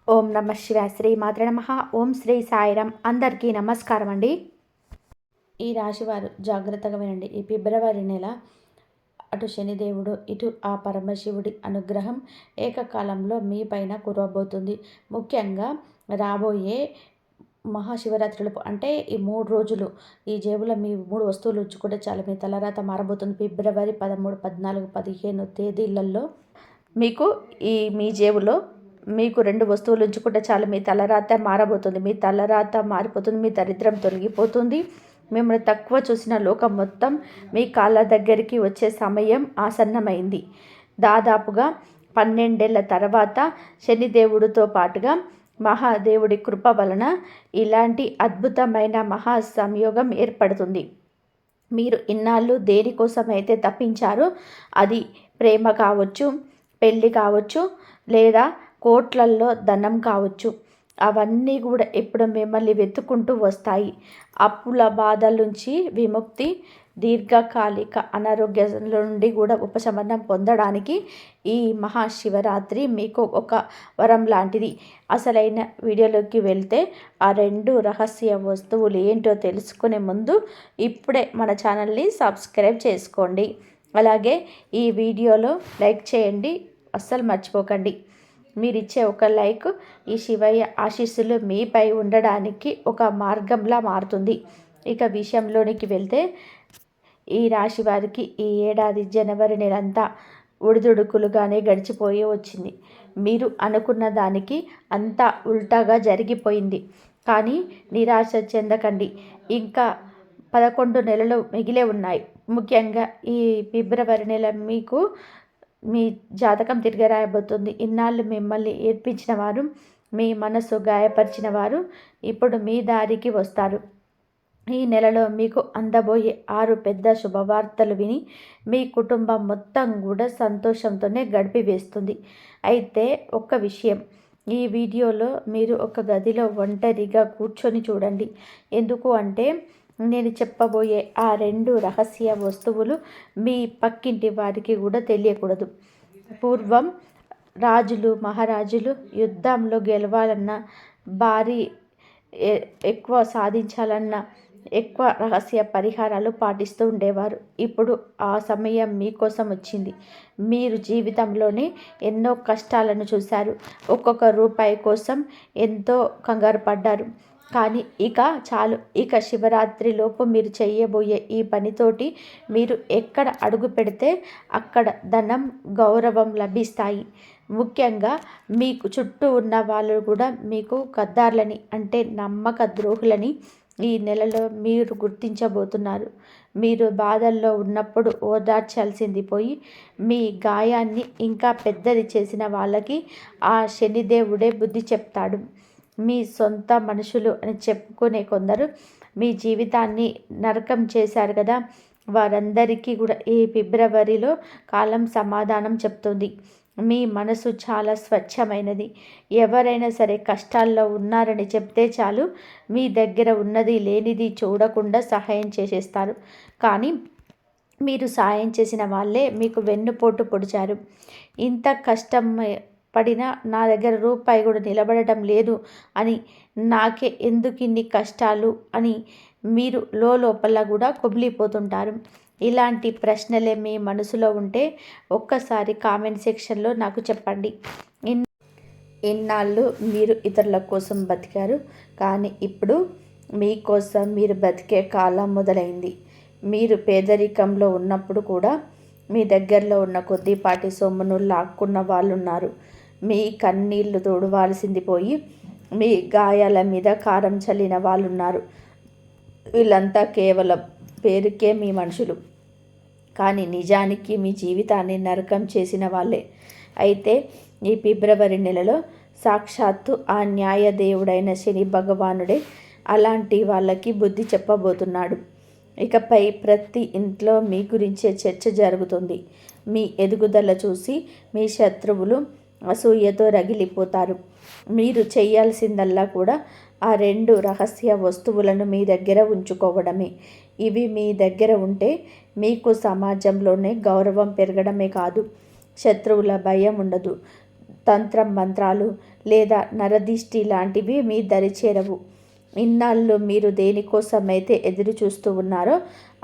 ఓం నమ శివాయ. శ్రీ మాత్రే నమః. ఓం శ్రీ సాయిరాం. అందరికీ నమస్కారం అండి. ఈ రాశివారు జాగ్రత్తగా వినండి. ఈ ఫిబ్రవరి నెల అటు శనిదేవుడు ఇటు ఆ పరమశివుడి అనుగ్రహం ఏకకాలంలో మీ పైన కురవబోతుంది. ముఖ్యంగా రాబోయే మహాశివరాత్రులు అంటే ఈ 3 రోజులు ఈ జేబులో మీ 3 వస్తువులు ఉంచుకుంటే చాలు, మీ తలరాత మారబోతుంది. ఫిబ్రవరి 13, 14, 15 తేదీలలో మీకు మీ జేబులో మీకు 2 వస్తువులు ఉంచుకుంటే చాలు, మీ తలరాత మారబోతుంది. మీ తలరాత మారిపోతుంది. మీ దరిద్రం తొలగిపోతుంది. మిమ్మల్ని తక్కువ చూసిన లోకం మొత్తం మీ కాళ్ళ దగ్గరికి వచ్చే సమయం ఆసన్నమైంది. దాదాపుగా 12 ఏళ్ల తర్వాత శనిదేవుడితో పాటుగా మహాదేవుడి కృప వలన ఇలాంటి అద్భుతమైన మహా సంయోగం ఏర్పడుతుంది. మీరు ఇన్నాళ్ళు దేనికోసమైతే తప్పించారో, అది ప్రేమ కావచ్చు, పెళ్ళి కావచ్చు, లేదా కోట్లల్లో ధనం కావచ్చు, అవన్నీ కూడా ఇప్పుడు మిమ్మల్ని వెతుక్కుంటూ వస్తాయి. అప్పుల బాధల నుంచి విముక్తి, దీర్ఘకాలిక అనారోగ్యాల నుండి కూడా ఉపశమనం పొందడానికి ఈ మహాశివరాత్రి మీకు ఒక వరం లాంటిది. అసలైన వీడియోలోకి వెళ్తే ఆ 2 రహస్య వస్తువులు ఏంటో తెలుసుకునే ముందు ఇప్పుడే మన ఛానల్ని సబ్స్క్రైబ్ చేసుకోండి. అలాగే ఈ వీడియోలో లైక్ చేయండి, అస్సలు మర్చిపోకండి. మీరిచ్చే ఒక లైక్ ఈ శివయ్య ఆశీస్సులు మీపై ఉండడానికి ఒక మార్గంలా మారుతుంది. ఇక విషయంలోనికి వెళ్తే ఈ రాశి వారికి ఈ ఏడాది జనవరి నెలంతా ఉడిదుడుకులుగానే గడిచిపోయి వచ్చింది. మీరు అనుకున్న దానికి అంతా ఉల్టాగా జరిగిపోయింది. కానీ నిరాశ చెందకండి. ఇంకా 11 నెలలు మిగిలే ఉన్నాయి. ముఖ్యంగా ఈ ఫిబ్రవరి నెల మీకు మీ జాతకం తిరిగి రాయబోతుంది. ఇన్నాళ్ళు మిమ్మల్ని ఏడ్పించిన వారు, మీ మనసు గాయపరిచిన వారు ఇప్పుడు మీ దారికి వస్తారు. ఈ నెలలో మీకు అందబోయే 6 పెద్ద శుభవార్తలు విని మీ కుటుంబం మొత్తం కూడా సంతోషంతోనే గడిపివేస్తుంది. అయితే ఒక్క విషయం, ఈ వీడియోలో మీరు ఒక గదిలో ఒంటరిగా కూర్చొని చూడండి. ఎందుకు అంటే నేను చెప్పబోయే ఆ 2 రహస్య వస్తువులు మీ పక్కింటి వారికి కూడా తెలియకూడదు. పూర్వం రాజులు, మహారాజులు యుద్ధంలో గెలవాలన్నా, భారీ ఎక్కువ సాధించాలన్నా ఎక్కువ రహస్య పరిహారాలు పాటిస్తూ ఉండేవారు. ఇప్పుడు ఆ సమయం మీకోసం వచ్చింది. మీరు జీవితంలోనే ఎన్నో కష్టాలను చూశారు. ఒక్కొక్క రూపాయి కోసం ఎంతో కంగారు పడ్డారు. కానీ ఇక చాలు. ఇక శివరాత్రిలోపు మీరు చేయబోయే ఈ పనితోటి మీరు ఎక్కడ అడుగు పెడితే అక్కడ ధనం, గౌరవం లభిస్తాయి. ముఖ్యంగా మీకు చుట్టూ ఉన్న వాళ్ళు కూడా మీకు గద్దార్లని అంటే నమ్మక ద్రోహులని ఈ నెలలో మీరు గుర్తించబోతున్నారు. మీరు బాధల్లో ఉన్నప్పుడు ఓదార్చాల్సింది పోయి మీ గాయాన్ని ఇంకా పెద్దది చేసిన వాళ్ళకి ఆ శనిదేవుడే బుద్ధి చెప్తాడు. మీ సొంత మనుషులు అని చెప్పుకునే కొందరు మీ జీవితాన్ని నరకం చేశారు కదా, వారందరికీ కూడా ఈ ఫిబ్రవరిలో కాలం సమాధానం చెప్తుంది. మీ మనసు చాలా స్వచ్ఛమైనది. ఎవరైనా సరే కష్టాల్లో ఉన్నారని చెప్తే చాలు, మీ దగ్గర ఉన్నది లేనిది చూడకుండా సహాయం చేసేస్తారు. కానీ మీరు సాయం చేసిన వాళ్ళే మీకు వెన్నుపోటు పొడిచారు. ఇంత కష్టం పడినా నా దగ్గర రూపాయి కూడా నిలబడటం లేదు అని, నాకే ఎందుకు ఇన్ని కష్టాలు అని మీరు లోపల కూడా కుమిలిపోతుంటారు. ఇలాంటి ప్రశ్నలే మీ మనసులో ఉంటే ఒక్కసారి కామెంట్ సెక్షన్లో నాకు చెప్పండి. ఇన్నాళ్ళు మీరు ఇతరుల కోసం బతికారు, కానీ ఇప్పుడు మీకోసం మీరు బతికే కాలం మొదలైంది. మీరు పేదరికంలో ఉన్నప్పుడు కూడా మీ దగ్గరలో ఉన్న కొద్దిపాటి సొమ్మును లాక్కున్న వాళ్ళు ఉన్నారు. మీ కన్నీళ్లు తోడవాల్సింది పోయి మీ గాయాల మీద కారం చల్లిన వాళ్ళు ఉన్నారు. వీళ్ళంతా కేవలం పేరుకే మీ మనుషులు, కానీ నిజానికి మీ జీవితాన్ని నరకం చేసిన వాళ్ళే. అయితే ఈ ఫిబ్రవరి నెలలో సాక్షాత్తు ఆ న్యాయదేవుడైన శని భగవానుడే అలాంటి వాళ్ళకి బుద్ధి చెప్పబోతున్నాడు. ఇకపై ప్రతి ఇంట్లో మీ గురించే చర్చ జరుగుతుంది. మీ ఎదుగుదల చూసి మీ శత్రువులు అసూయతో రగిలిపోతారు. మీరు చేయాల్సిందల్లా కూడా ఆ 2 రహస్య వస్తువులను మీ దగ్గర ఉంచుకోవడమే. ఇవి మీ దగ్గర ఉంటే మీకు సమాజంలోనే గౌరవం పెరగడమే కాదు, శత్రువుల భయం ఉండదు. తంత్రం మంత్రాలు లేదా నరదిష్టి లాంటివి మీ దరి చేరవు. ఇన్నాళ్ళు మీరు దేనికోసమైతే ఎదురు చూస్తూ ఉన్నారో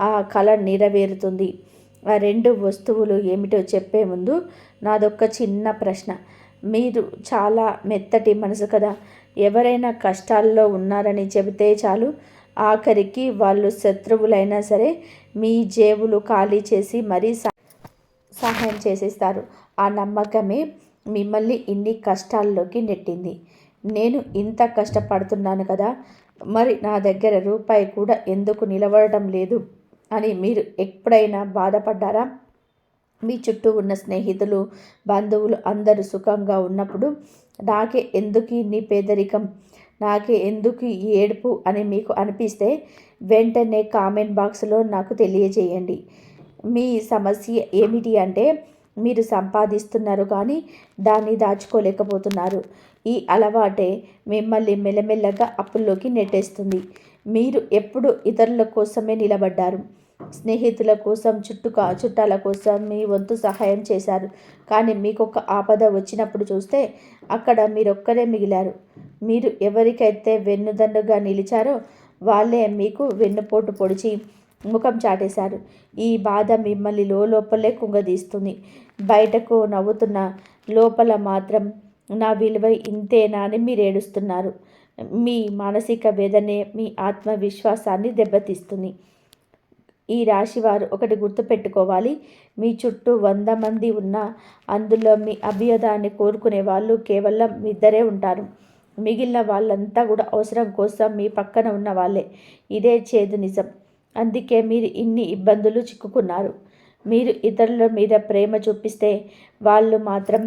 ఆ కళ నెరవేరుతుంది. ఆ 2 వస్తువులు ఏమిటో చెప్పే ముందు నాదొక్క చిన్న ప్రశ్న. మీరు చాలా మెత్తటి మనసు కదా. ఎవరైనా కష్టాల్లో ఉన్నారని చెబితే చాలు, ఆఖరికి వాళ్ళు శత్రువులైనా సరే మీ జేబులు ఖాళీ చేసి మరీ సహాయం చేసేస్తారు. ఆ నమ్మకమే మిమ్మల్ని ఇన్ని కష్టాల్లోకి నెట్టింది. నేను ఇంత కష్టపడుతున్నాను కదా, మరి నా దగ్గర రూపాయి కూడా ఎందుకు నిలబడటం లేదు అని మీరు ఎప్పుడైనా బాధపడ్డారా? మీ చుట్టూ ఉన్న స్నేహితులు, బంధువులు అందరూ సుఖంగా ఉన్నప్పుడు నాకే ఎందుకు ఇన్ని పేదరికం, నాకే ఎందుకు ఈ ఏడుపు అని మీకు అనిపిస్తే వెంటనే కామెంట్ బాక్స్లో నాకు తెలియజేయండి. మీ సమస్య ఏమిటి అంటే మీరు సంపాదిస్తున్నారు కానీ దాన్ని దాచుకోలేకపోతున్నారు. ఈ అలవాటే మిమ్మల్ని మెల్లమెల్లగా అప్పుల్లోకి నెట్టేస్తుంది. మీరు ఎప్పుడు ఇతరుల కోసమే నిలబడ్డారు. స్నేహితుల కోసం, చుట్టాల కోసం మీ వంతు సహాయం చేశారు. కానీ మీకొక ఆపద వచ్చినప్పుడు చూస్తే అక్కడ మీరొక్కరే మిగిలారు. మీరు ఎవరికైతే వెన్నుదన్నుగా నిలిచారో వాళ్ళే మీకు వెన్నుపోటు పొడిచి ముఖం చాటేశారు. ఈ బాధ మిమ్మల్ని లోపలే కుంగదీస్తుంది. బయటకు నవ్వుతున్న లోపల మాత్రం నా విలువ ఇంతేనా అని మీరు ఏడుస్తున్నారు. మీ మానసిక వేదనే మీ ఆత్మవిశ్వాసాన్ని దెబ్బతీస్తుంది. ఈ రాశివారు ఒకటి గుర్తుపెట్టుకోవాలి. మీ చుట్టూ 100 మంది ఉన్నా అందులో మీ అభ్యుదయాన్ని కోరుకునే వాళ్ళు కేవలం ఇద్దరే ఉంటారు. మిగిలిన వాళ్ళంతా కూడా అవసరం కోసం మీ పక్కన ఉన్న వాళ్ళే. ఇదే చేదు నిజం. అందుకే మీరు ఇన్ని ఇబ్బందులు చిక్కుకున్నారు. మీరు ఇతరుల మీద ప్రేమ చూపిస్తే వాళ్ళు మాత్రం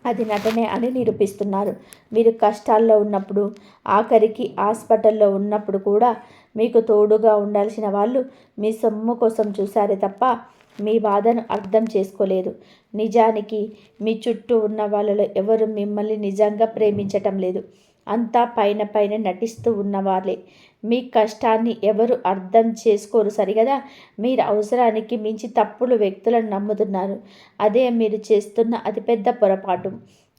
అది నటనే అని నిరూపిస్తున్నారు. మీరు కష్టాల్లో ఉన్నప్పుడు, ఆఖరికి హాస్పిటల్లో ఉన్నప్పుడు కూడా మీకు తోడుగా ఉండాల్సిన వాళ్ళు మీ సొమ్ము కోసం చూశారే తప్ప మీ బాధను అర్థం చేసుకోలేదు. నిజానికి మీ చుట్టూ ఉన్న వాళ్ళలో ఎవరు మిమ్మల్ని నిజంగా ప్రేమించటం లేదు. అంతా పైన నటిస్తూ ఉన్నవాళ్ళే. మీ కష్టాన్ని ఎవరు అర్థం చేసుకోరు సరిగదా. మీరు అవసరానికి మించి తప్పుడు వ్యక్తులను నమ్ముతున్నారు. అదే మీరు చేస్తున్న అతిపెద్ద పొరపాటు.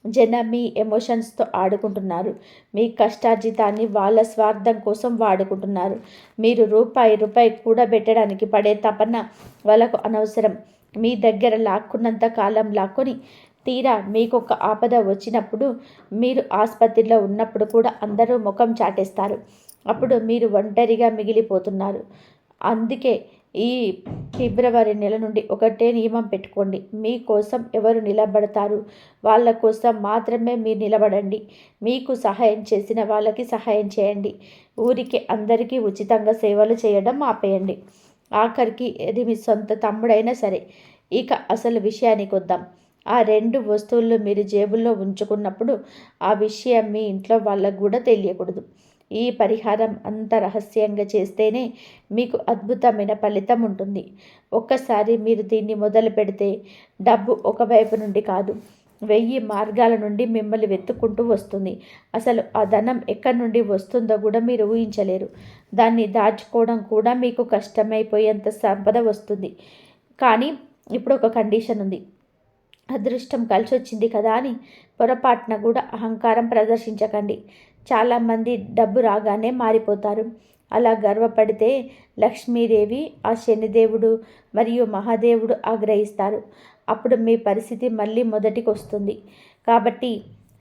జనం మీ ఎమోషన్స్తో ఆడుకుంటున్నారు. మీ కష్టార్జితాన్ని వాళ్ళ స్వార్థం కోసం వాడుకుంటున్నారు. మీరు రూపాయి కూడా పెట్టడానికి పడే తపన వాళ్ళకు అనవసరం. మీ దగ్గర లాక్కున్నంత కాలం లాక్కొని తీరా మీకొక ఆపద వచ్చినప్పుడు, మీరు ఆసుపత్రిలో ఉన్నప్పుడు కూడా అందరూ ముఖం చాటేస్తారు. అప్పుడు మీరు ఒంటరిగా మిగిలిపోతున్నారు. అందుకే ఈ ఫిబ్రవరి నెల నుండి ఒకటే నియమం పెట్టుకోండి. మీకోసం ఎవరు నిలబడతారు వాళ్ళ కోసం మాత్రమే మీరు నిలబడండి. మీకు సహాయం చేసిన వాళ్ళకి సహాయం చేయండి. ఊరికి అందరికీ ఉచితంగా సేవలు చేయడం ఆపేయండి. ఆఖరికి అది మీ సొంత తమ్ముడైనా సరే. ఇక అసలు విషయానికి వద్దాం. ఆ 2 వస్తువులు మీరు జేబుల్లో ఉంచుకున్నప్పుడు ఆ విషయం మీ ఇంట్లో వాళ్ళకు కూడా తెలియకూడదు. ఈ పరిహారం అంత రహస్యంగా చేస్తేనే మీకు అద్భుతమైన ఫలితం ఉంటుంది. ఒక్కసారి మీరు దీన్ని మొదలు పెడితే డబ్బు ఒకవైపు నుండి కాదు, 1000 మార్గాల నుండి మిమ్మల్ని వెతుక్కుంటూ వస్తుంది. అసలు ఆ ధనం ఎక్కడి నుండి వస్తుందో కూడా మీరు ఊహించలేరు. దాన్ని దాచుకోవడం కూడా మీకు కష్టమైపోయేంత సంపద వస్తుంది. కానీ ఇప్పుడు ఒక కండిషన్ ఉంది. అదృష్టం కలిసొచ్చింది కదా అని పొరపాటున కూడా అహంకారం ప్రదర్శించకండి. చాలామంది డబ్బు రాగానే మారిపోతారు. అలా గర్వపడితే లక్ష్మీదేవి, ఆ శనిదేవుడు మరియు మహాదేవుడు ఆగ్రహిస్తారు. అప్పుడు మీ పరిస్థితి మళ్ళీ మొదటికి వస్తుంది. కాబట్టి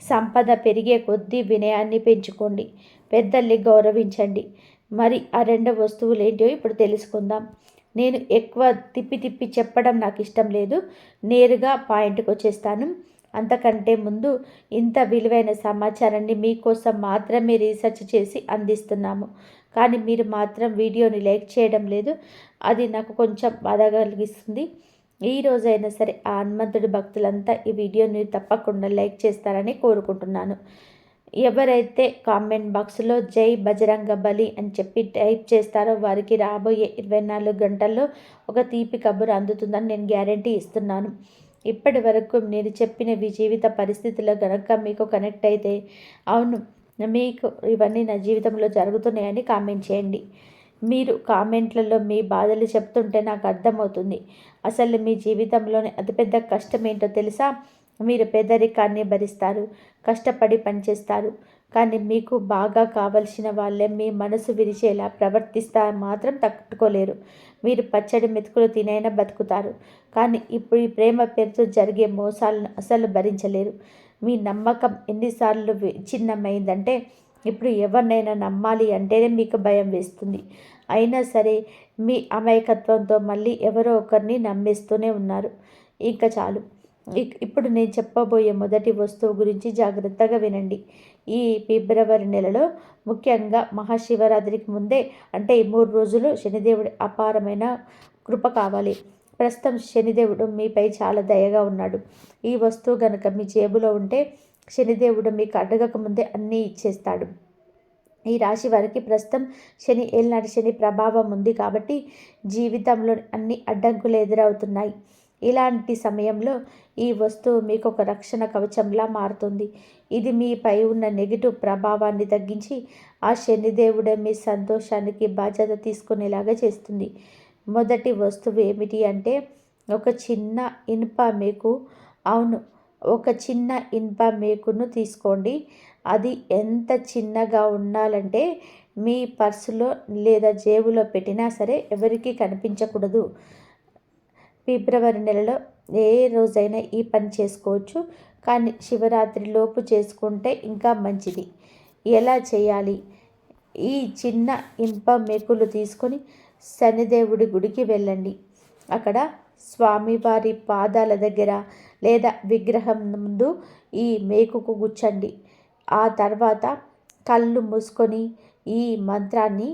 సంపద పెరిగే కొద్దీ వినయాన్ని పెంచుకోండి. పెద్దల్ని గౌరవించండి. మరి ఆ 2 వస్తువులు ఏంటో ఇప్పుడు తెలుసుకుందాం. నేను ఎక్కువ తిప్పి చెప్పడం నాకు ఇష్టం లేదు. నేరుగా పాయింట్కి వచ్చేస్తాను. అంతకంటే ముందు ఇంత విలువైన సమాచారాన్ని మీకోసం మాత్రమే రీసెర్చ్ చేసి అందిస్తున్నాము. కానీ మీరు మాత్రం వీడియోని లైక్ చేయడం లేదు. అది నాకు కొంచెం బాధ కలిగిస్తుంది. ఈ రోజైనా సరే ఆ హనుమంతుడి భక్తులంతా ఈ వీడియోని తప్పకుండా లైక్ చేస్తారని కోరుకుంటున్నాను. ఎవరైతే కామెంట్ బాక్స్లో జై బజరంగ బలి అని చెప్పి టైప్ చేస్తారో వారికి రాబోయే 24 గంటల్లో ఒక తీపి కబురు అందుతుందని నేను గ్యారంటీ ఇస్తున్నాను. ఇప్పటి వరకు నేను చెప్పిన మీ జీవిత పరిస్థితుల్లో కనుక మీకు కనెక్ట్ అయితే, అవును మీకు ఇవన్నీ నా జీవితంలో జరుగుతున్నాయని కామెంట్ చేయండి. మీరు కామెంట్లలో మీ బాధలు చెప్తుంటే నాకు అర్థమవుతుంది. అసలు మీ జీవితంలోని అతిపెద్ద కష్టం ఏంటో తెలుసా? మీరు పేదరికాన్ని భరిస్తారు, కష్టపడి పనిచేస్తారు. కానీ మీకు బాగా కావలసిన వాళ్ళే మీ మనసు విరిచేలా ప్రవర్తిస్తా మాత్రం తట్టుకోలేరు. మీరు పచ్చడి మెతుకులు తినైనా బతుకుతారు. కానీ ఇప్పుడు ఈ ప్రేమ పేరుతో జరిగే మోసాలను అసలు భరించలేరు. మీ నమ్మకం ఎన్నిసార్లు విచ్ఛిన్నమైందంటే ఇప్పుడు ఎవరినైనా నమ్మాలి అంటేనే మీకు భయం వేస్తుంది. అయినా సరే మీ అమాయకత్వంతో మళ్ళీ ఎవరో ఒకరిని నమ్మేస్తూనే ఉన్నారు. ఇంకా చాలు. ఇప్పుడు నేను చెప్పబోయే మొదటి వస్తువు గురించి జాగ్రత్తగా వినండి. ఈ ఫిబ్రవరి నెలలో ముఖ్యంగా మహాశివరాత్రికి ముందే అంటే ఈ 3 రోజులు శనిదేవుడి అపారమైన కృప కావాలి. ప్రస్తుతం శనిదేవుడు మీపై చాలా దయగా ఉన్నాడు. ఈ వస్తువు కనుక మీ జేబులో ఉంటే శనిదేవుడు మీకు అడగక ముందే అన్నీ ఇచ్చేస్తాడు. ఈ రాశి వారికి ప్రస్తుతం శని ఏలినాటి శని ప్రభావం ఉంది కాబట్టి జీవితంలో అన్ని అడ్డంకులు ఎదురవుతున్నాయి. ఇలాంటి సమయంలో ఈ వస్తువు మీకు ఒక రక్షణ కవచంలా మారుతుంది. ఇది మీపై ఉన్న నెగిటివ్ ప్రభావాన్ని తగ్గించి ఆ శనిదేవుడే మీ సంతోషానికి బాధ్యత తీసుకునేలాగా చేస్తుంది. మొదటి వస్తువు ఏమిటి అంటే ఒక చిన్న ఇనుప మేకు. అవును, ఒక చిన్న ఇనుప మేకును తీసుకోండి. అది ఎంత చిన్నగా ఉండాలంటే మీ పర్సులో లేదా జేబులో పెట్టినా సరే ఎవరికీ కనిపించకూడదు. ఫిబ్రవరి నెలలో ఏ రోజైనా ఈ పని చేసుకోవచ్చు, కానీ శివరాత్రి లోపు చేసుకుంటే ఇంకా మంచిది. ఎలా చేయాలి? ఈ చిన్న ఇనుప మేకులు తీసుకొని శనిదేవుడి గుడికి వెళ్ళండి. అక్కడ స్వామివారి పాదాల దగ్గర లేదా విగ్రహం ముందు ఈ మేకుకు గుచ్చండి. ఆ తర్వాత కళ్ళు మూసుకొని ఈ మంత్రాన్ని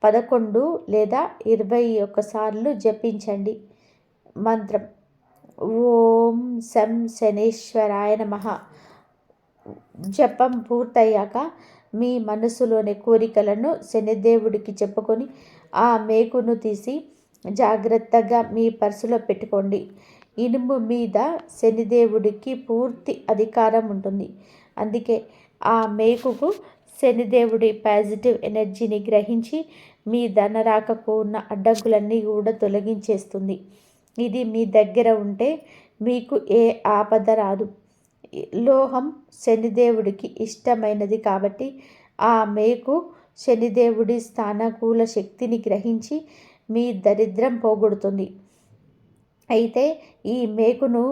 11 లేదా 21 సార్లు జపించండి. మంత్రం: ఓం శం శనేశ్వరాయ నమః. జపం పూర్తయ్యాక మీ మనసులోని కోరికలను శనిదేవుడికి చెప్పుకొని ఆ మేకును తీసి జాగ్రత్తగా మీ పర్సులో పెట్టుకోండి. ఇనుము మీద శనిదేవుడికి పూర్తి అధికారం ఉంటుంది. అందుకే ఆ మేకుకు శనిదేవుడి పాజిటివ్ ఎనర్జీని గ్రహించి మీ ధనరాకకు ఉన్న అడ్డంకులన్నీ కూడా తొలగించేస్తుంది. ఇది మీ దగ్గర ఉంటే మీకు ఏ ఆపద రాదు. లోహం శనిదేవుడికి ఇష్టమైనది కాబట్టి ఆ మేకు శనిదేవుడి స్థానకూల శక్తిని గ్రహించి మీ దరిద్రం పోగొడుతుంది. అయితే ఈ మేకును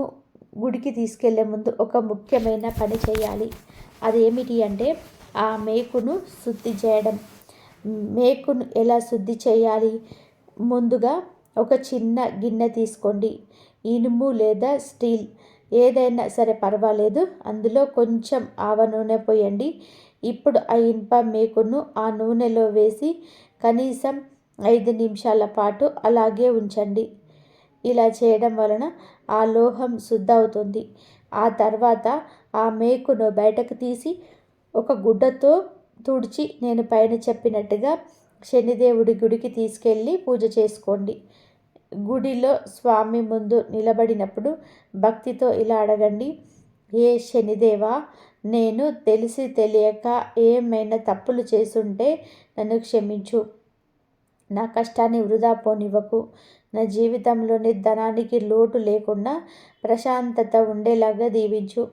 గుడికి తీసుకెళ్లే ముందు ఒక ముఖ్యమైన పని చేయాలి. అదేమిటి అంటే ఆ మేకును శుద్ధి చేయడం. మేకును ఎలా శుద్ధి చేయాలి? ముందుగా ఒక చిన్న గిన్నె తీసుకోండి. ఇనుము లేదా స్టీల్ ఏదైనా సరే పర్వాలేదు. అందులో కొంచెం ఆవ నూనె పోయండి. ఇప్పుడు ఆ ఇనుప మేకును ఆ నూనెలో వేసి కనీసం 5 నిమిషాల పాటు అలాగే ఉంచండి. ఇలా చేయడం వలన ఆ లోహం శుద్ధి అవుతుంది. ఆ తర్వాత ఆ మేకును బయటకు తీసి ఒక గుడ్డతో తుడిచి నేను పైన చెప్పినట్టుగా శనిదేవుడి గుడికి తీసుకెళ్ళి పూజ చేసుకోండి. గుడిలో స్వామి ముందు నిలబడినప్పుడు భక్తితో ఇలా అడగండి: ఏ శనిదేవా, నేను తెలిసి తెలియక ఏమైనా తప్పులు చేసుంటే నన్ను క్షమించు. నా కష్టాన్ని వృధా పోనివ్వకు. నా జీవితంలోని ధనానికి లోటు లేకుండా ప్రశాంతత ఉండేలాగా దీవించు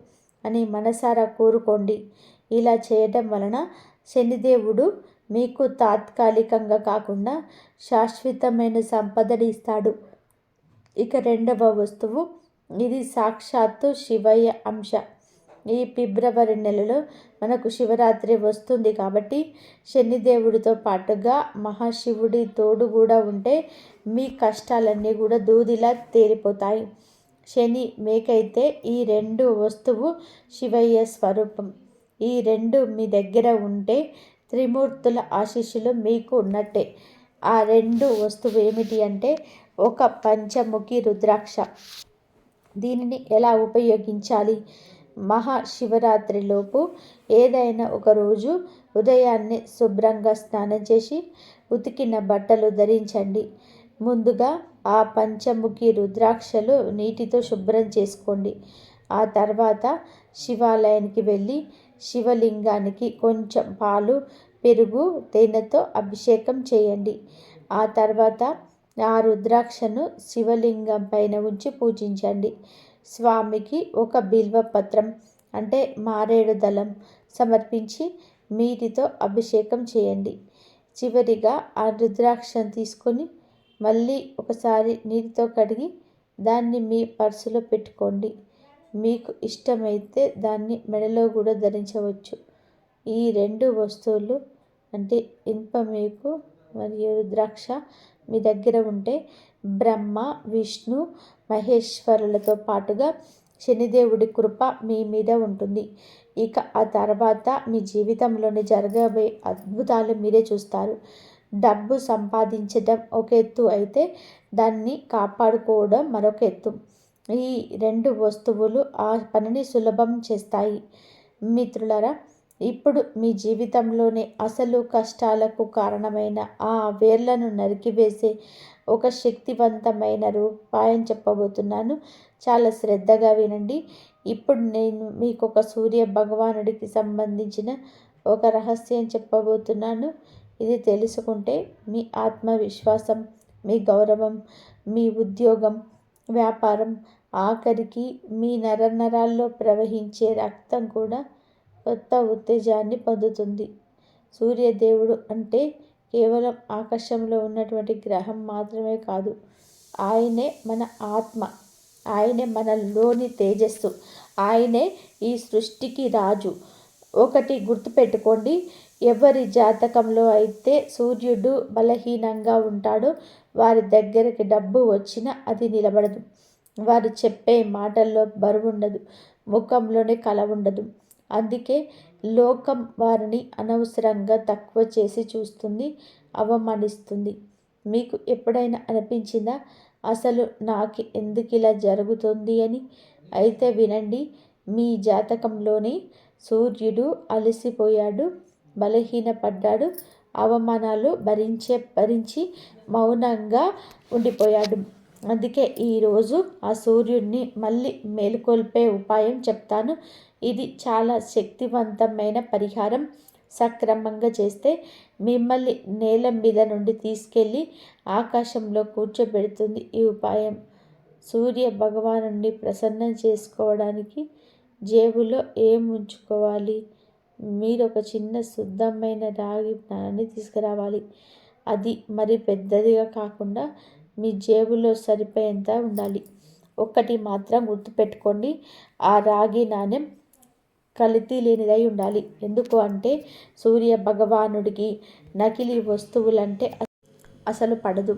అని మనసారా కోరుకోండి. ఇలా చేయడం వలన శనిదేవుడు మీకు తాత్కాలికంగా కాకుండా శాశ్వతమైన సంపదని ఇస్తాడు. ఇక రెండవ వస్తువు, ఇది సాక్షాత్తు శివయ్య అంశ. ఈ ఫిబ్రవరి నెలలో మనకు శివరాత్రి వస్తుంది కాబట్టి శనిదేవుడితో పాటుగా మహాశివుడి తోడు కూడా ఉంటే మీ కష్టాలన్నీ కూడా దూదిలా తేలిపోతాయి. శని మేకైతే ఈ 2 వస్తువు శివయ్య స్వరూపం. ఈ 2 మీ దగ్గర ఉంటే త్రిమూర్తుల ఆశీస్సులు మీకు ఉన్నట్టే. ఆ 2 వస్తువు ఏమిటి అంటే ఒక పంచముఖి రుద్రాక్ష. దీనిని ఎలా ఉపయోగించాలి? మహాశివరాత్రిలోపు ఏదైనా ఒక రోజు ఉదయాన్నే శుభ్రంగా స్నానం చేసి ఉతికిన బట్టలు ధరించండి. ముందుగా ఆ పంచముఖి రుద్రాక్షలు నీటితో శుభ్రం చేసుకోండి. ఆ తర్వాత శివాలయానికి వెళ్ళి శివలింగానికి కొంచెం పాలు, పెరుగు, తేనెతో అభిషేకం చేయండి. ఆ తర్వాత ఆ రుద్రాక్షను శివలింగం పైన ఉంచి పూజించండి. స్వామికి ఒక బిల్వపత్రం అంటే మారేడు దళం సమర్పించి నీటితో అభిషేకం చేయండి. చివరిగా ఆ రుద్రాక్షను తీసుకొని మళ్ళీ ఒకసారి నీటితో కడిగి దాన్ని మీ పర్సులో పెట్టుకోండి. మీకు ఇష్టమైతే దాన్ని మెడలో కూడా ధరించవచ్చు. ఈ 2 వస్తువులు అంటే ఇనుప మేకు మరియు రుద్రాక్ష మీ దగ్గర ఉంటే బ్రహ్మ, విష్ణు, మహేశ్వరులతో పాటుగా శనిదేవుడి కృప మీ మీద ఉంటుంది. ఇక ఆ తర్వాత మీ జీవితంలోని జరగబోయే అద్భుతాలు మీరే చూస్తారు. డబ్బు సంపాదించడం ఒక ఎత్తు అయితే దాన్ని కాపాడుకోవడం మరొక ఎత్తు. ఈ 2 వస్తువులు ఆ పనిని సులభం చేస్తాయి. మిత్రులారా, ఇప్పుడు మీ జీవితంలోని అసలు కష్టాలకు కారణమైన ఆ వేర్లను నరికివేసే ఒక శక్తివంతమైన ఉపాయం చెప్పబోతున్నాను. చాలా శ్రద్ధగా వినండి. ఇప్పుడు నేను మీకు ఒక సూర్య భగవానుడికి సంబంధించిన ఒక రహస్యం చెప్పబోతున్నాను. ఇది తెలుసుకుంటే మీ ఆత్మవిశ్వాసం, మీ గౌరవం, మీ ఉద్యోగం, వ్యాపారం, ఆఖరికి మీ నరనరాల్లో ప్రవహించే రక్తం కూడా కొత్త ఉత్తేజాన్ని పొందుతుంది. సూర్యదేవుడు అంటే కేవలం ఆకాశంలో ఉన్నటువంటి గ్రహం మాత్రమే కాదు. ఆయనే మన ఆత్మ, ఆయనే మనలోని తేజస్సు, ఆయనే ఈ సృష్టికి రాజు. ఒకటి గుర్తుపెట్టుకోండి, ఎవరి జాతకంలో అయితే సూర్యుడు బలహీనంగా ఉంటాడో వారి దగ్గరికి డబ్బు వచ్చినా అది నిలబడదు. వారు చెప్పే మాటల్లో బరువుండదు, ముఖంలోనే కళ ఉండదు. అందుకే లోకం వారిని అనవసరంగా తక్కువ చేసి చూస్తుంది, అవమానిస్తుంది. మీకు ఎప్పుడైనా అనిపించిందా అసలు నాకు ఎందుకు ఇలా జరుగుతుంది అని? అయితే వినండి, మీ జాతకంలోని సూర్యుడు అలసిపోయాడు, బలహీనపడ్డాడు, అవమానాలు భరించి మౌనంగా ఉండిపోయాడు. అందుకే ఈరోజు ఆ సూర్యుడిని మళ్ళీ మేలుకొల్పే ఉపాయం చెప్తాను. ఇది చాలా శక్తివంతమైన పరిహారం. సక్రమంగా చేస్తే మిమ్మల్ని నేల మీద నుండి తీసుకెళ్ళి ఆకాశంలో కూర్చోబెడుతుంది ఈ ఉపాయం. సూర్య భగవానుడిని ప్రసన్నం చేసుకోవడానికి జేబులో ఏం ఉంచుకోవాలి? మీరు ఒక చిన్న శుద్ధమైన రాగి నాణాన్ని తీసుకురావాలి. అది మరి పెద్దదిగా కాకుండా మీ జేబులో సరిపోయేంత ఉండాలి. ఒక్కటి మాత్రం గుర్తుపెట్టుకోండి, ఆ రాగి నాణెం కల్తీ లేనిదై ఉండాలి. ఎందుకు అంటే సూర్య భగవానుడికి నకిలీ వస్తువులంటే అసలు పడదు.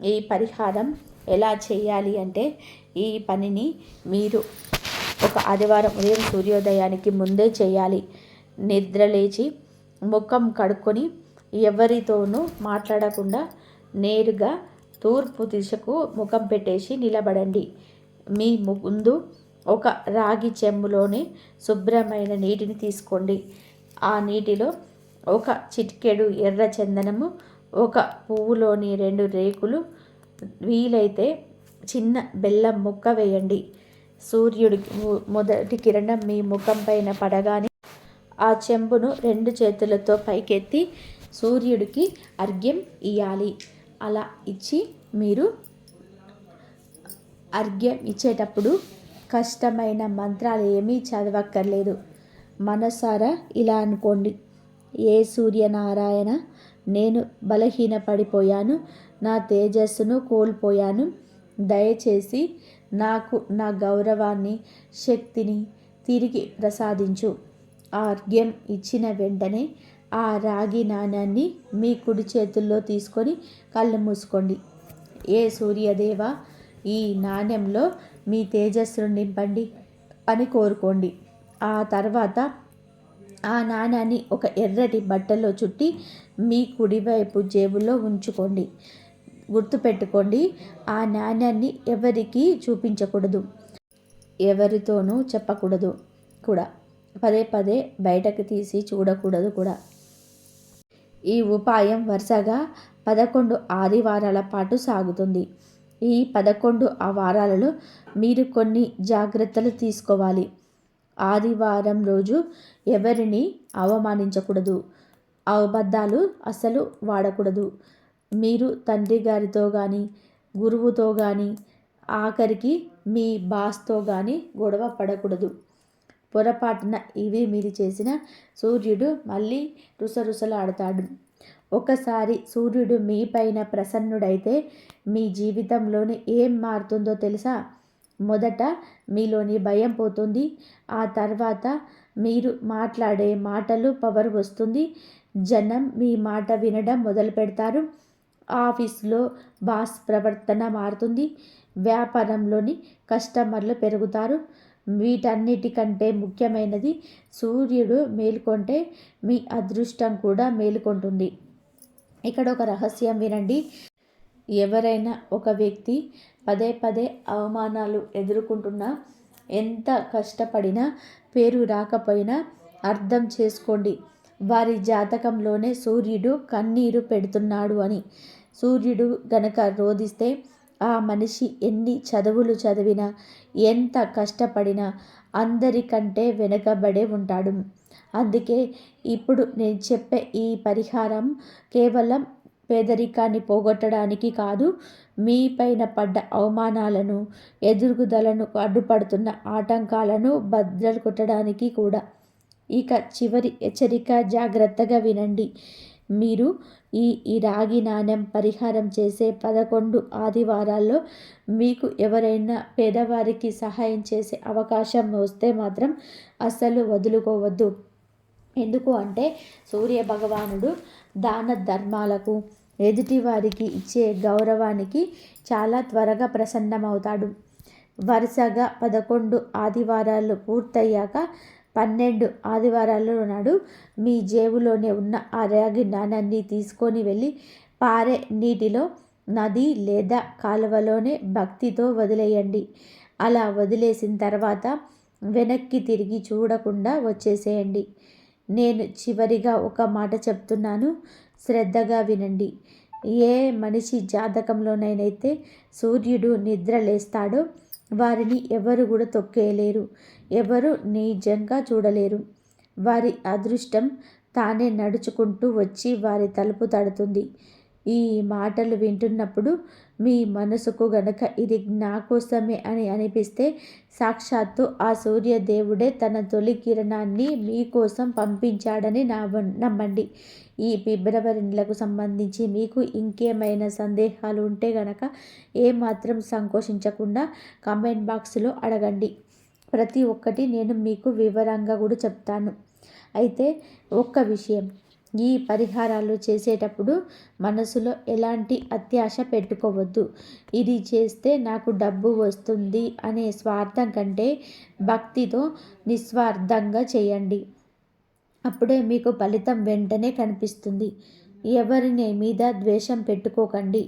ఈ పరిహారం ఎలా చేయాలి అంటే, ఈ పనిని మీరు ఒక ఆదివారం ఉదయం సూర్యోదయానికి ముందే చేయాలి. నిద్రలేచి ముఖం కడుక్కొని ఎవరితోనూ మాట్లాడకుండా నేరుగా తూర్పు దిశకు ముఖం పెట్టేసి నిలబడండి. మీ ముందు ఒక రాగి చెంబులోని శుభ్రమైన నీటిని తీసుకోండి. ఆ నీటిలో ఒక చిటికెడు ఎర్ర చందనము, ఒక పువ్వులోని 2 రేకులు, వీలైతే చిన్న బెల్లం ముక్క వేయండి. సూర్యుడికి మొదటి కిరణం మీ ముఖం పైన పడగానే ఆ చెంబును 2 చేతులతో పైకెత్తి సూర్యుడికి అర్ఘ్యం ఇయ్యాలి. అలా ఇచ్చి మీరు అర్ఘ్యం ఇచ్చేటప్పుడు కష్టమైన మంత్రాలు ఏమీ చదవక్కర్లేదు. మనసారా ఇలా అనుకోండి, ఏ సూర్యనారాయణ, నేను బలహీనపడిపోయాను, నా తేజస్సును కోల్పోయాను. దయచేసి నాకు నా గౌరవాన్ని, శక్తిని తిరిగి ప్రసాదించు. ఆ అర్ఘ్యం ఇచ్చిన వెంటనే ఆ రాగి నాణ్యాన్ని మీ కుడి చేతుల్లో తీసుకొని కళ్ళు మూసుకోండి. ఏ సూర్యదేవ, ఈ నాణ్యంలో మీ తేజస్సును నింపండి అని కోరుకోండి. ఆ తర్వాత ఆ నాణ్యాన్ని ఒక ఎర్రటి బట్టలో చుట్టి మీ కుడివైపు జేబులో ఉంచుకోండి. గుర్తుపెట్టుకోండి, ఆ నాణ్యాన్ని ఎవరికీ చూపించకూడదు, ఎవరితోనూ చెప్పకూడదు కూడా. పదే పదే బయటకు తీసి చూడకూడదు కూడా. ఈ ఉపాయం వరుసగా 11 ఆదివారాల పాటు సాగుతుంది. ఈ 11 వారాలలో మీరు కొన్ని జాగ్రత్తలు తీసుకోవాలి. ఆదివారం రోజు ఎవరిని అవమానించకూడదు, అబద్ధాలు అస్సలు వాడకూడదు. మీరు తండ్రి గారితో కానీ, గురువుతో కానీ ఆఖరికి మీ బాస్తో కానీ గొడవ పడకూడదు. పొరపాటున ఇవి మీరు చేసిన సూర్యుడు మళ్ళీ రుసరుసలాడతాడు. ఒకసారి సూర్యుడు మీ పైన ప్రసన్నుడైతే మీ జీవితంలోని ఏం మారుతుందో తెలుసా? మొదట మీలోని భయం పోతుంది. ఆ తర్వాత మీరు మాట్లాడే మాటలు పవర్ వస్తుంది. జనం మీ మాట వినడం మొదలు పెడతారు. ఆఫీస్లో బాస్ ప్రవర్తన మారుతుంది. వ్యాపారంలోని కస్టమర్లు పెరుగుతారు. వీటన్నిటికంటే ముఖ్యమైనది, సూర్యుడు మేలుకొంటే మీ అదృష్టం కూడా మేలుకొంటుంది. ఇక్కడ ఒక రహస్యం వినండి. ఎవరైనా ఒక వ్యక్తి పదే పదే అవమానాలు ఎదుర్కొంటున్నా, ఎంత కష్టపడినా పేరు రాకపోయినా అర్థం చేసుకోండి, వారి జాతకంలోనే సూర్యుడు కన్నీరు పెడుతున్నాడు అని. సూర్యుడు గనక రోదిస్తే ఆ మనిషి ఎన్ని చదువులు చదివినా, ఎంత కష్టపడినా అందరికంటే వెనుకబడే ఉంటాడు. అందుకే ఇప్పుడు నేను చెప్పే ఈ పరిహారం కేవలం పేదరికాన్ని పోగొట్టడానికి కాదు, మీ పైన పడ్డ అవమానాలను, ఎదుగుదలను అడ్డుపడుతున్న ఆటంకాలను బద్దలు కొట్టడానికి కూడా. ఇక చివరి హెచ్చరిక, జాగ్రత్తగా వినండి. మీరు ఈ రాగి నాణెం పరిహారం చేసే 11 ఆదివారాల్లో మీకు ఎవరైనా పేదవారికి సహాయం చేసే అవకాశం వస్తే మాత్రం అస్సలు వదులుకోవద్దు. ఎందుకు అంటే సూర్య భగవానుడు దాన ధర్మాలకు, ఎదుటివారికి ఇచ్చే గౌరవానికి చాలా త్వరగా ప్రసన్నమవుతాడు. వరుసగా 11 ఆదివారాలు పూర్తయ్యాక 12 ఆదివారాల నాడు మీ జేబులోనే ఉన్న ఆ రాగి నాణాన్ని తీసుకొని వెళ్ళి పారే నీటిలో, నది లేదా కాలువలోనే భక్తితో వదిలేయండి. అలా వదిలేసిన తర్వాత వెనక్కి తిరిగి చూడకుండా వచ్చేసేయండి. నేను చివరిగా ఒక మాట చెప్తున్నాను, శ్రద్ధగా వినండి. ఏ మనిషి జాతకంలోనైతే సూర్యుడు నిద్ర లేస్తాడో వారిని ఎవరు కూడా తొక్కేయలేరు, ఎవరు నిజంగా చూడలేరు. వారి అదృష్టం తానే నడుచుకుంటూ వచ్చి వారి తలుపు తడుతుంది. ఈ మాటలు వింటున్నప్పుడు మీ మనసుకు గనక ఇది నా కోసమే అని అనిపిస్తే, సాక్షాత్తు ఆ సూర్యదేవుడే తన తొలి కిరణాన్ని మీకోసం పంపించాడని నమ్మండి. ఈ ఫిబ్రవరి నెలకు సంబంధించి మీకు ఇంకేమైనా సందేహాలు ఉంటే గనక ఏమాత్రం సంకోచించకుండా కామెంట్ బాక్స్లో అడగండి. ప్రతి ఒక్కటి నేను మీకు వివరంగా కూడా చెప్తాను. అయితే ఒక్క విషయం, ఈ పరిహారాలు చేసేటప్పుడు మనసులో ఎలాంటి అత్యాశ పెట్టుకోవద్దు. ఇది చేస్తే నాకు డబ్బు వస్తుంది అనే స్వార్థం కంటే భక్తితో నిస్వార్థంగా చేయండి. అప్పుడే మీకు ఫలితం వెంటనే కనిపిస్తుంది. ఎవరిని మీద ద్వేషం పెట్టుకోకండి.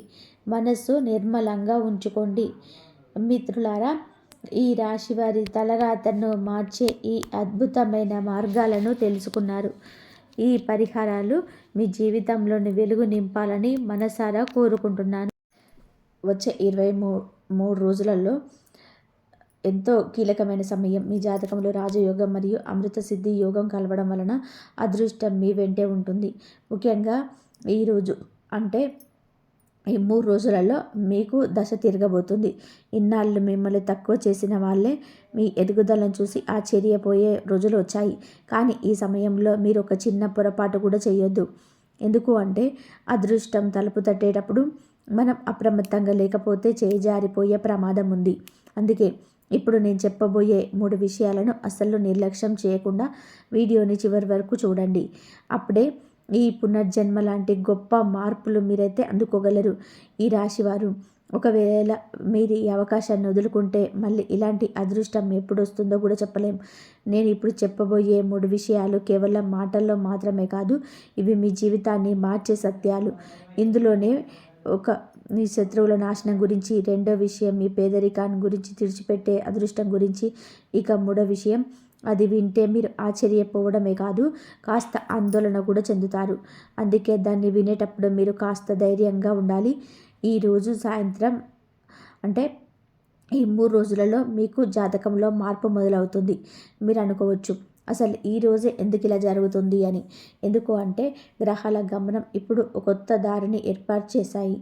మనస్సు నిర్మలంగా ఉంచుకోండి. మిత్రులారా, ఈ రాశి వారి తలరాతను మార్చే ఈ అద్భుతమైన మార్గాలను తెలుసుకున్నారు. ఈ పరిహారాలు మీ జీవితంలోని వెలుగు నింపాలని మనసారా కోరుకుంటున్నాను. వచ్చే 23 రోజులలో ఎంతో కీలకమైన సమయం. మీ జాతకంలో రాజయోగం మరియు అమృత సిద్ధి యోగం కలవడం వలన అదృష్టం మీ వెంటే ఉంటుంది. ముఖ్యంగా ఈరోజు అంటే ఈ 3 రోజులలో మీకు దశ తిరగబోతుంది. ఇన్నాళ్ళు మిమ్మల్ని తక్కువ చేసిన వాళ్ళే మీ ఎదుగుదలను చూసి ఆశ్చర్యపోయే రోజులు వచ్చాయి. కానీ ఈ సమయంలో మీరు ఒక చిన్న పొరపాటు కూడా చేయొద్దు. ఎందుకు అంటే అదృష్టం తలుపు తట్టేటప్పుడు మనం అప్రమత్తంగా లేకపోతే చేజారిపోయే ప్రమాదం ఉంది. అందుకే ఇప్పుడు నేను చెప్పబోయే 3 విషయాలను అస్సలు నిర్లక్ష్యం చేయకుండా వీడియోని చివరి వరకు చూడండి. అప్పుడే ఈ పునర్జన్మ లాంటి గొప్ప మార్పులు మీరైతే అందుకోగలరు. ఈ రాశివారు ఒకవేళ మీరు ఈ అవకాశాన్ని వదులుకుంటే మళ్ళీ ఇలాంటి అదృష్టం ఎప్పుడు వస్తుందో కూడా చెప్పలేం. నేను ఇప్పుడు చెప్పబోయే 3 విషయాలు కేవలం మాటల్లో మాత్రమే కాదు, ఇవి మీ జీవితాన్ని మార్చే సత్యాలు. ఇందులోనే మీ శత్రువుల నాశనం గురించి, రెండో విషయం మీ పేదరికాన్ని గురించి, తుడిచిపెట్టే అదృష్టం గురించి, ఇక 3వ విషయం, అది వింటే మీరు ఆశ్చర్యపోవడమే కాదు కాస్త ఆందోళన కూడా చెందుతారు. అందుకే దాన్ని వినేటప్పుడు మీరు కాస్త ధైర్యంగా ఉండాలి. ఈరోజు సాయంత్రం అంటే ఈ 3 రోజులలో మీకు జాతకంలో మార్పు మొదలవుతుంది. మీరు అనుకోవచ్చు, అసలు ఈ రోజే ఎందుకు ఇలా జరుగుతుంది అని. ఎందుకు అంటే గ్రహాల గమనం ఇప్పుడు ఒక కొత్త దారిని ఏర్పాటు చేశాయి.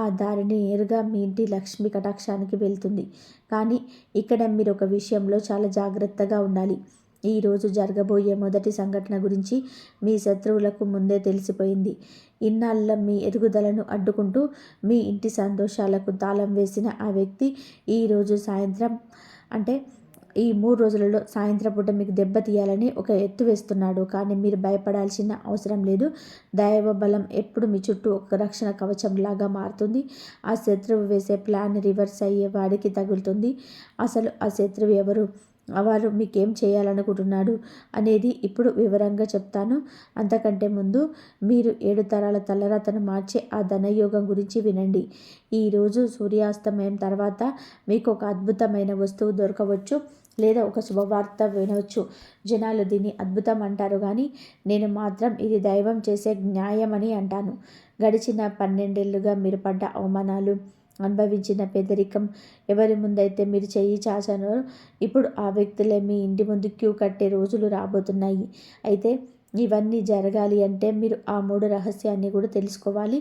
ఆ దారిని నేరుగా మీ ఇంటి లక్ష్మి కటాక్షానికి వెళ్తుంది. కానీ ఇక్కడ మీరు ఒక విషయంలో చాలా జాగ్రత్తగా ఉండాలి. ఈరోజు జరగబోయే మొదటి సంఘటన గురించి మీ శత్రువులకు ముందే తెలిసిపోయింది. ఇన్నాళ్ళ మీ ఎదుగుదలను అడ్డుకుంటూ మీ ఇంటి సంతోషాలకు తాళం వేసిన ఆ వ్యక్తి ఈరోజు సాయంత్రం అంటే ఈ 3 రోజులలో సాయంత్రం పూట మీకు దెబ్బతీయాలని ఒక ఎత్తు వేస్తున్నాడు. కానీ మీరు భయపడాల్సిన అవసరం లేదు. దైవ బలం ఎప్పుడు మీ చుట్టూ ఒక రక్షణ కవచంలాగా మారుతుంది. ఆ శత్రువు వేసే ప్లాన్ రివర్స్ అయ్యే వాడికి తగులుతుంది. అసలు ఆ శత్రువు ఎవరు, వారు మీకేం చేయాలనుకుంటున్నాడు అనేది ఇప్పుడు వివరంగా చెప్తాను. అంతకంటే ముందు మీరు 7 తరాల తలరాతను మార్చే ఆ ధనయోగం గురించి వినండి. ఈరోజు సూర్యాస్తమయం తర్వాత మీకు ఒక అద్భుతమైన వస్తువు దొరకవచ్చు, లేదా ఒక శుభవార్త వినవచ్చు. జనాలు దీన్ని అద్భుతం అంటారు, కానీ నేను మాత్రం ఇది దైవం చేసే న్యాయమని అంటాను. గడిచిన 12 ఏళ్లుగా మీరు పడ్డ అవమానాలు, అనుభవించిన పేదరికం, ఎవరి ముందైతే మీరు చెయ్యి చాచారో ఇప్పుడు ఆ వ్యక్తులే మీ ఇంటి ముందు క్యూ కట్టే రోజులు రాబోతున్నాయి. అయితే ఇవన్నీ జరగాలి అంటే మీరు ఆ 3 రహస్యాన్ని కూడా తెలుసుకోవాలి.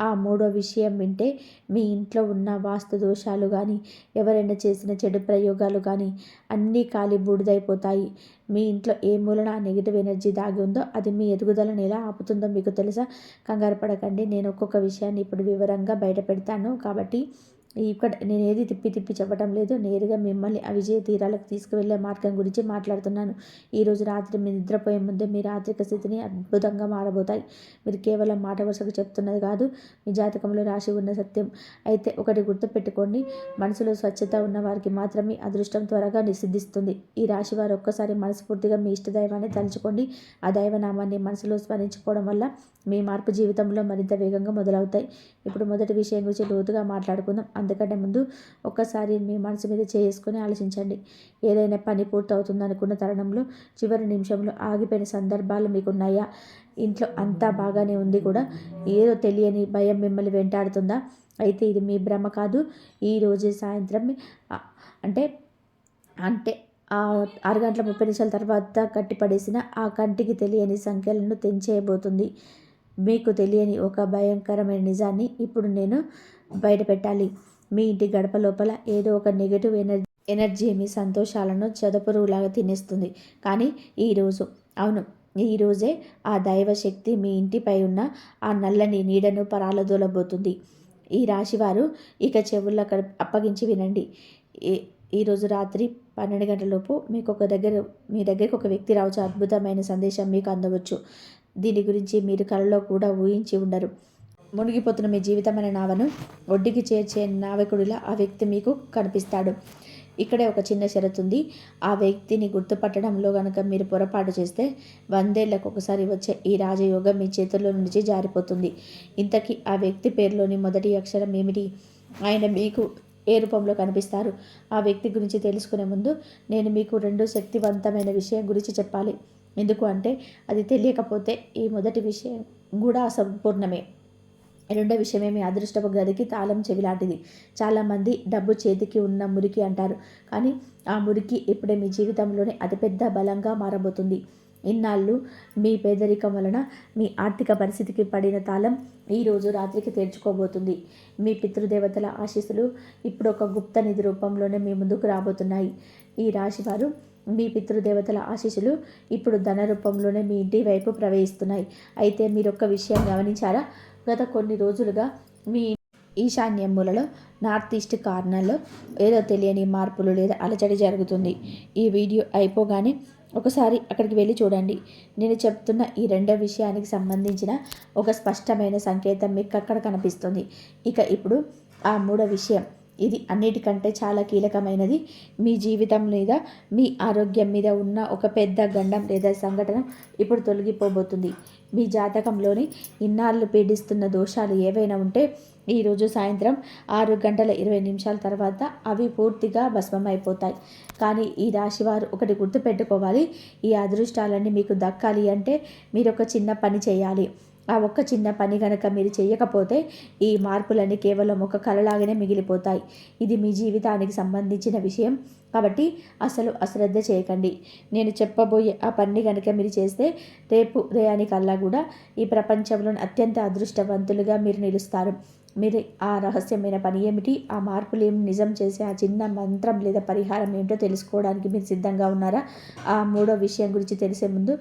ఆ 3వ విషయం వింటే మీ ఇంట్లో ఉన్న వాస్తు దోషాలు కానీ, ఎవరైనా చేసిన చెడు ప్రయోగాలు కానీ అన్నీ కాలి బూడిదైపోతాయి. మీ ఇంట్లో ఏ మూలన ఆ నెగిటివ్ ఎనర్జీ దాగి ఉందో అది మీ ఎదుగుదలను ఎలా ఆపుతుందో మీకు తెలుసా? కంగారు పడకండి, నేను ఒక్కొక్క విషయాన్ని ఇప్పుడు వివరంగా బయట పెడతాను. కాబట్టి ఇక్కడ నేను ఏది తిప్పి తిప్పి చెప్పడం లేదు. నేరుగా మిమ్మల్ని ఆ విజయ తీరాలకు తీసుకువెళ్ళే మార్గం గురించి మాట్లాడుతున్నాను. ఈరోజు రాత్రి మీరు నిద్రపోయే ముందే మీ ఆర్థిక స్థితిని అద్భుతంగా మారబోతాయి. మీరు కేవలం మాట వరుసకు చెప్తున్నది కాదు, మీ జాతకంలో రాసి ఉన్న సత్యం. అయితే ఒకటి గుర్తుపెట్టుకోండి, మనసులో స్వచ్ఛత ఉన్న వారికి మాత్రమే అదృష్టం త్వరగా సిద్ధిస్తుంది. ఈ రాశి వారు ఒక్కసారి మనస్ఫూర్తిగా మీ ఇష్టదైవాన్ని తలుచుకోండి. ఆ దైవనామాన్ని మనసులో స్మరించుకోవడం వల్ల మీ మార్పు జీవితంలో మరింత వేగంగా మొదలవుతాయి. ఇప్పుడు మొదటి విషయం గురించి లోతుగా మాట్లాడుకుందాం. అందుకంటే ముందు ఒక్కసారి మీ మనసు మీద చేసుకొని ఆలోచించండి. ఏదైనా పని పూర్తవుతుంది అనుకున్న తరుణంలో చివరి నిమిషంలో ఆగిపోయిన సందర్భాలు మీకున్నాయా? ఇంట్లో అంతా బాగానే ఉంది కూడా ఏదో తెలియని భయం మిమ్మల్ని వెంటాడుతుందా? అయితే ఇది మీ భ్రమ కాదు. ఈరోజే సాయంత్రం అంటే అంటే 6:30 తర్వాత కట్టిపడేసిన ఆ కంటికి తెలియని సంఖ్యలను తెంచేయబోతుంది. మీకు తెలియని ఒక భయంకరమైన నిజాన్ని ఇప్పుడు నేను బయటపెట్టాలి. మీ ఇంటి గడప లోపల ఏదో ఒక నెగటివ్ ఎనర్జీ మీ సంతోషాలను చెదపురుగులాగా తినేస్తుంది. కానీ ఈరోజే ఆ దైవశక్తి మీ ఇంటిపై ఉన్న ఆ నల్లని నీడను పరాలదోలబోతుంది. ఈ రాశివారు ఇక చెవుల్లో అప్పగించి వినండి. ఈరోజు రాత్రి 12 గంటలలోపు మీ దగ్గరికి ఒక వ్యక్తి రావచ్చు. అద్భుతమైన సందేశం మీకు అందవచ్చు. దీని గురించి మీరు కలలో కూడా ఊహించి ఉండరు. మునిగిపోతున్న మీ జీవితమైన నావను ఒడ్డుకి చేర్చే నావికుడిలా ఆ వ్యక్తి మీకు కనిపిస్తాడు. ఇక్కడే ఒక చిన్న షరతు ఉంది. ఆ వ్యక్తిని గుర్తుపట్టడంలో కనుక మీరు పొరపాటు చేస్తే 100 ఏళ్లకు ఒకసారి వచ్చే ఈ రాజయోగం మీ చేతుల్లో నుంచి జారిపోతుంది. ఇంతకీ ఆ వ్యక్తి పేరులోని మొదటి అక్షరం ఏమిటి? ఆయన మీకు ఏ రూపంలో కనిపిస్తారు? ఆ వ్యక్తి గురించి తెలుసుకునే ముందు నేను మీకు 2 శక్తివంతమైన విషయం గురించి చెప్పాలి. ఎందుకు అంటే అది తెలియకపోతే ఈ మొదటి విషయం కూడా అసంపూర్ణమే. రెండో విషయమే మీ అదృష్టపు గదికి తాళం చెవి లాంటిది. చాలామంది డబ్బు చేతికి ఉన్న మురికి అంటారు, కానీ ఆ మురికి ఇప్పుడే మీ జీవితంలోనే అతిపెద్ద బలంగా మారబోతుంది. ఇన్నాళ్ళు మీ పేదరికం వలన మీ ఆర్థిక పరిస్థితికి పడిన తాళం ఈరోజు రాత్రికి తెరుచుకోబోతుంది. మీ పితృదేవతల ఆశీస్సులు ఇప్పుడు ఒక గుప్త నిధి రూపంలోనే మీ ముందుకు రాబోతున్నాయి. ఈ రాశివారు మీ పితృదేవతల ఆశీస్సులు ఇప్పుడు ధన రూపంలోనే మీ ఇంటి వైపు ప్రవహిస్తున్నాయి. అయితే మీరు ఒక్క విషయం గమనించారా? గత కొన్ని రోజులుగా మీ ఈశాన్య మూలలో నార్త్ ఈస్ట్ కార్నర్లో ఏదో తెలియని మార్పులు లేదా అలజడి జరుగుతుంది. ఈ వీడియో అయిపోగానే ఒకసారి అక్కడికి వెళ్ళి చూడండి. నేను చెప్తున్న ఈ రెండో విషయానికి సంబంధించిన ఒక స్పష్టమైన సంకేతం మీకు అక్కడ కనిపిస్తుంది. ఇప్పుడు ఆ మూడో విషయం, ఇది అన్నిటికంటే చాలా కీలకమైనది. మీ జీవితం మీద, మీ ఆరోగ్యం మీద ఉన్న ఒక పెద్ద గండం లేదా సంఘటన ఇప్పుడు తొలగిపోబోతుంది. మీ జాతకంలోని ఇన్నాళ్ళు పీడిస్తున్న దోషాలు ఏవైనా ఉంటే ఈరోజు సాయంత్రం 6:20 తర్వాత అవి పూర్తిగా భస్మమైపోతాయి. కానీ ఈ రాశివారు ఒకటి గుర్తుపెట్టుకోవాలి. ఈ అదృష్టాలన్నీ మీకు దక్కాలి అంటే మీరు ఒక చిన్న పని చేయాలి. ఆ ఒక్క చిన్న పని గనక మీరు చేయకపోతే ఈ మార్పులన్నీ కేవలం ఒక కలలాగానే మిగిలిపోతాయి. ఇది మీ జీవితానికి సంబంధించిన విషయం కాబట్టి అసలు అశ్రద్ధ చేయకండి. నేను చెప్పబోయే ఆ పని కనుక మీరు చేస్తే రేపు ఉదయానికల్లా కూడా ఈ ప్రపంచంలోని అత్యంత అదృష్టవంతులుగా మీరు నిలుస్తారు. మీరు ఆ రహస్యమైన పని ఏమిటి, ఆ మార్పులు ఏమి, నిజం చేసే ఆ చిన్న మంత్రం లేదా పరిహారం ఏమిటో తెలుసుకోవడానికి మీరు సిద్ధంగా ఉన్నారా? ఆ మూడో విషయం గురించి తెలిసే ముందు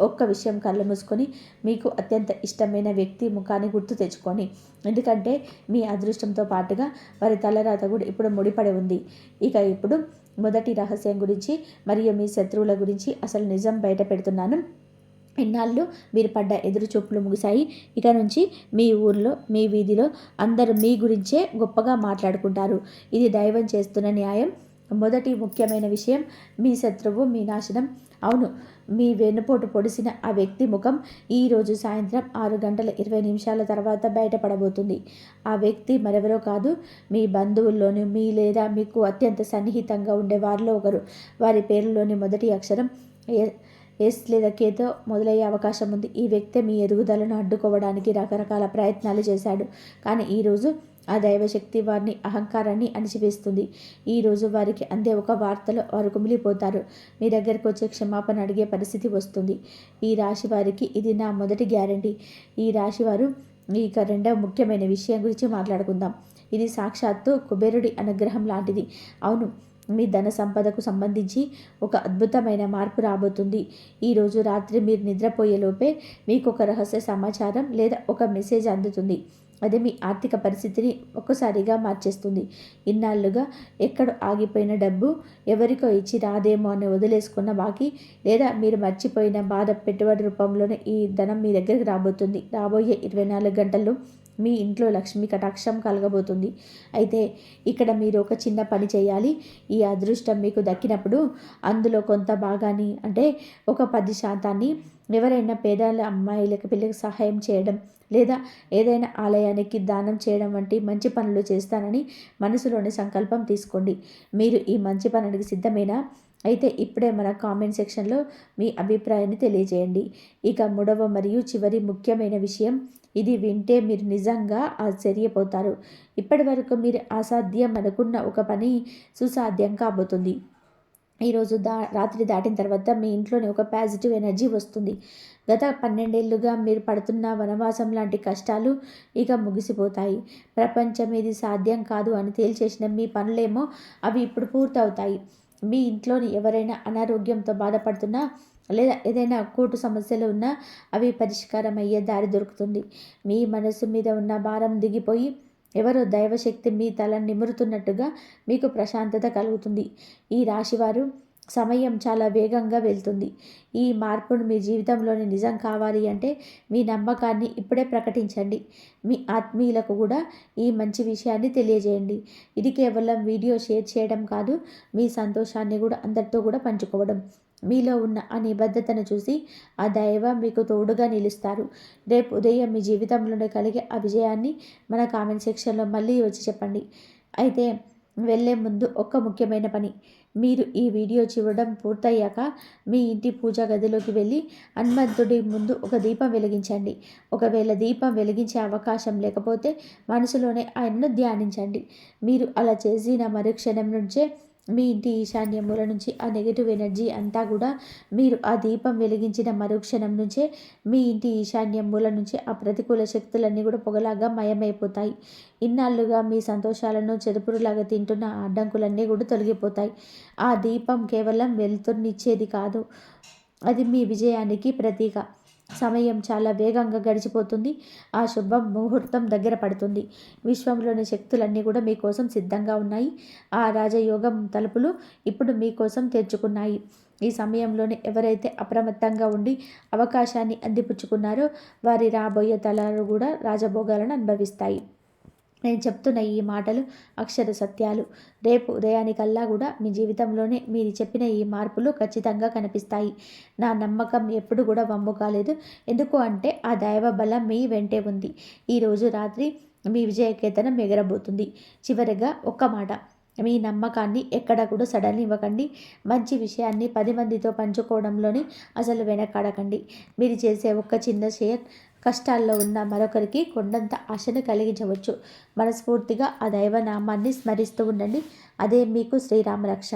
ఒక్క విషయం కళ్ళు మూసుకొని మీకు అత్యంత ఇష్టమైన వ్యక్తి ముఖాన్ని గుర్తు తెచ్చుకొని, ఎందుకంటే మీ అదృష్టంతో పాటుగా వారి తలరాత కూడా ఇప్పుడు ముడిపడి ఉంది. ఇక ఇప్పుడు మొదటి రహస్యం గురించి మరియు మీ శత్రువుల గురించి అసలు నిజం బయట పెడుతున్నాను. ఇన్నాళ్ళు మీరు పడ్డ ఎదురు చూపులు ముగిశాయి. ఇక నుంచి మీ ఊర్లో, మీ వీధిలో అందరూ మీ గురించే గొప్పగా మాట్లాడుకుంటారు. ఇది దైవం చేస్తున్న న్యాయం. మొదటి ముఖ్యమైన విషయం, మీ శత్రువు మీ నాశనం. అవును, మీ వెన్నుపోటు పొడిసిన ఆ వ్యక్తి ముఖం ఈరోజు సాయంత్రం 6:20 తర్వాత బయటపడబోతుంది. ఆ వ్యక్తి మరెవరో కాదు, మీ బంధువుల్లోని మీ లేదా మీకు అత్యంత సన్నిహితంగా ఉండే వారిలో ఒకరు. వారి పేరులోని మొదటి అక్షరం ఎస్ లేదా కేతో మొదలయ్యే అవకాశం ఉంది. ఈ వ్యక్తి మీ ఎదుగుదలను అడ్డుకోవడానికి రకరకాల ప్రయత్నాలు చేశాడు. కానీ ఈరోజు ఆ దైవశక్తి వారిని అహంకారాన్ని అణిచివేస్తుంది. ఈరోజు వారికి అందే ఒక వార్తలో వారు కుమిలిపోతారు. మీ దగ్గరకు వచ్చే క్షమాపణ అడిగే పరిస్థితి వస్తుంది. ఈ రాశి వారికి ఇది నా మొదటి గ్యారంటీ. ఈ రాశి వారు ఇక రెండవ ముఖ్యమైన విషయం గురించి మాట్లాడుకుందాం. ఇది సాక్షాత్తు కుబేరుడి అనుగ్రహం లాంటిది. అవును, మీ ధన సంపదకు సంబంధించి ఒక అద్భుతమైన మార్పు రాబోతుంది. ఈరోజు రాత్రి మీరు నిద్రపోయేలోపే మీకు ఒక రహస్య సమాచారం లేదా ఒక మెసేజ్ అందుతుంది. అది మీ ఆర్థిక పరిస్థితిని ఒక్కసారిగా మార్చేస్తుంది. ఇన్నాళ్ళుగా ఎక్కడ ఆగిపోయిన డబ్బు, ఎవరికో ఇచ్చి రాదేమో అని వదిలేసుకున్న బాకీ, లేదా మీరు మర్చిపోయిన బాధ పెట్టుబడి రూపంలోనే ఈ ధనం మీ దగ్గరికి రాబోతుంది. రాబోయే 24 గంటల్లో మీ ఇంట్లో లక్ష్మి కటాక్షం కలగబోతుంది. అయితే ఇక్కడ మీరు ఒక చిన్న పని చేయాలి. ఈ అదృష్టం మీకు దక్కినప్పుడు అందులో కొంత భాగాన్ని, అంటే ఒక 10% ఎవరైనా పేదల అమ్మాయిలకు పిల్లలకు సహాయం చేయడం, లేదా ఏదైనా ఆలయానికి దానం చేయడం వంటి మంచి పనులు చేస్తానని మనసులోని సంకల్పం తీసుకోండి. మీరు ఈ మంచి పనునికి సిద్ధమేనా? అయితే ఇప్పుడే మన కామెంట్ సెక్షన్లో మీ అభిప్రాయాన్ని తెలియజేయండి. ఇక మూడవ మరియు చివరి ముఖ్యమైన విషయం, ఇది వింటే మీరు నిజంగా ఆశ్చర్యపోతారు. ఇప్పటి వరకు మీరు అసాధ్యం అనుకున్న ఒక పని సుసాధ్యం కాబోతుంది. ఈరోజు రాత్రి దాటిన తర్వాత మీ ఇంట్లోనే ఒక పాజిటివ్ ఎనర్జీ వస్తుంది. గత 12 ఏళ్ళుగా మీరు పడుతున్న వనవాసం లాంటి కష్టాలు ఇక ముగిసిపోతాయి. ప్రపంచం ఇది సాధ్యం కాదు అని తేల్చేసిన మీ పనులేమో అవి ఇప్పుడు పూర్తవుతాయి. మీ ఇంట్లోని ఎవరైనా అనారోగ్యంతో బాధపడుతున్నా, లేదా ఏదైనా కోర్టు సమస్యలు ఉన్నా అవి పరిష్కారం అయ్యే దారి దొరుకుతుంది. మీ మనసు మీద ఉన్న భారం దిగిపోయి ఎవరో దైవశక్తి మీ తల నిమురుతున్నట్టుగా మీకు ప్రశాంతత కలుగుతుంది. ఈ రాశివారు సమయం చాలా వేగంగా వెళ్తుంది. ఈ మార్పును మీ జీవితంలోని నిజం కావాలి అంటే మీ నమ్మకాన్ని ఇప్పుడే ప్రకటించండి. మీ ఆత్మీయులకు కూడా ఈ మంచి విషయాన్ని తెలియజేయండి. ఇది కేవలం వీడియో షేర్ చేయడం కాదు, మీ సంతోషాన్ని కూడా అందరితో కూడా పంచుకోవడం. మీలో ఉన్న ఆ నిబద్ధతను చూసి ఆ దైవం మీకు తోడుగా నిలుస్తారు. రేపు ఉదయం మీ జీవితంలోనే కలిగే ఆ విజయాన్ని మన కామెంట్ సెక్షన్లో మళ్ళీ వచ్చి చెప్పండి. అయితే వెళ్ళే ముందు ఒక ముఖ్యమైన పని, మీరు ఈ వీడియో చూడడం పూర్తయ్యాక మీ ఇంటి పూజా గదిలోకి వెళ్ళి హనుమంతుడి ముందు ఒక దీపం వెలిగించండి. ఒకవేళ దీపం వెలిగించే అవకాశం లేకపోతే మనసులోనే ఆయనను ధ్యానించండి. మీరు అలా చేసిన మరుక్షణం నుంచే మీ ఇంటి ఈశాన్య మూల నుంచి ఆ నెగిటివ్ ఎనర్జీ అంతా కూడా, మీరు ఆ దీపం వెలిగించిన మరుక్షణం నుంచే మీ ఇంటి ఈశాన్య మూల నుంచి ఆ ప్రతికూల శక్తులన్నీ కూడా పొగలాగా మయమైపోతాయి. ఇన్నాళ్ళుగా మీ సంతోషాలను చెదుపురులాగా తింటున్న అడ్డంకులన్నీ కూడా తొలగిపోతాయి. ఆ దీపం కేవలం వెలుతురునిచ్చేది కాదు, అది మీ విజయానికి ప్రతీక. సమయం చాలా వేగంగా గడిచిపోతుంది. ఆ శుభ ముహూర్తం దగ్గర పడుతుంది. విశ్వంలోని శక్తులన్నీ కూడా మీకోసం సిద్ధంగా ఉన్నాయి. ఆ రాజయోగం తలుపులు ఇప్పుడు మీకోసం తెరుచుకున్నాయి. ఈ సమయంలోనే ఎవరైతే అప్రమత్తంగా ఉండి అవకాశాన్ని అందిపుచ్చుకున్నారో వారి రాబోయే తరాలు కూడా రాజభోగాలను అనుభవిస్తాయి. నేను చెప్తున్న ఈ మాటలు అక్షర సత్యాలు. రేపు ఉదయానికల్లా కూడా మీ జీవితంలోనే మీరు చెప్పిన ఈ మార్పులు ఖచ్చితంగా కనిపిస్తాయి. నా నమ్మకం ఎప్పుడు కూడా వమ్ము కాలేదు. ఎందుకు అంటే ఆ దైవ బలం మీ వెంటే ఉంది. ఈరోజు రాత్రి మీ విజయకేతనం ఎగరబోతుంది. చివరిగా ఒక్క మాట, మీ నమ్మకాన్ని ఎక్కడ కూడా సడన్ ఇవ్వకండి. మంచి విషయాన్ని 10 మందితో పంచుకోవడంలోని అసలు వెనకాడకండి. మీరు చేసే ఒక్క చిన్న షేర్ కష్టాల్లో ఉన్న మరొకరికి కొండంత ఆశను కలిగించవచ్చు. మనస్ఫూర్తిగా ఆ దైవనామాన్ని స్మరిస్తూ ఉండండి. అదే మీకు శ్రీరామ రక్ష.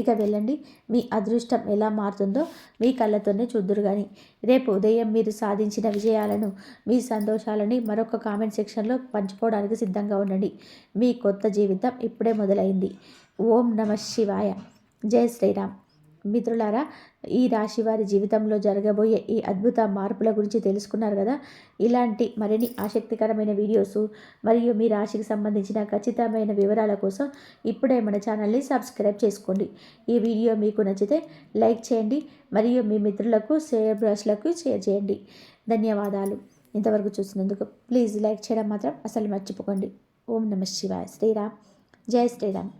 ఇక వెళ్ళండి, మీ అదృష్టం ఎలా మారుతుందో మీ కళ్ళతోనే చూద్దురు కానీ. రేపు ఉదయం మీరు సాధించిన విజయాలను, మీ సంతోషాలని మరొక కామెంట్ సెక్షన్లో పంచుకోవడానికి సిద్ధంగా ఉండండి. మీ కొత్త జీవితం ఇప్పుడే మొదలైంది. ఓం నమ శివాయ. జై శ్రీరామ్. మిత్రులారా, ఈ రాశి వారి జీవితంలో జరగబోయే ఈ అద్భుత మార్పుల గురించి తెలుసుకున్నారు కదా. ఇలాంటి మరిన్ని ఆసక్తికరమైన వీడియోస్ మరియు మీ రాశికి సంబంధించిన ఖచ్చితమైన వివరాల కోసం ఇప్పుడే మన ఛానల్ని సబ్స్క్రైబ్ చేసుకోండి. ఈ వీడియో మీకు నచ్చితే లైక్ చేయండి మరియు మీ మిత్రులకు బ్రష్లకు షేర్ చేయండి. ధన్యవాదాలు. ఇంతవరకు చూసినందుకు ప్లీజ్ లైక్ చేయడం మాత్రం అసలు మర్చిపోకండి. ఓం నమ శివాయ. శ్రీరామ్. జై శ్రీరామ్.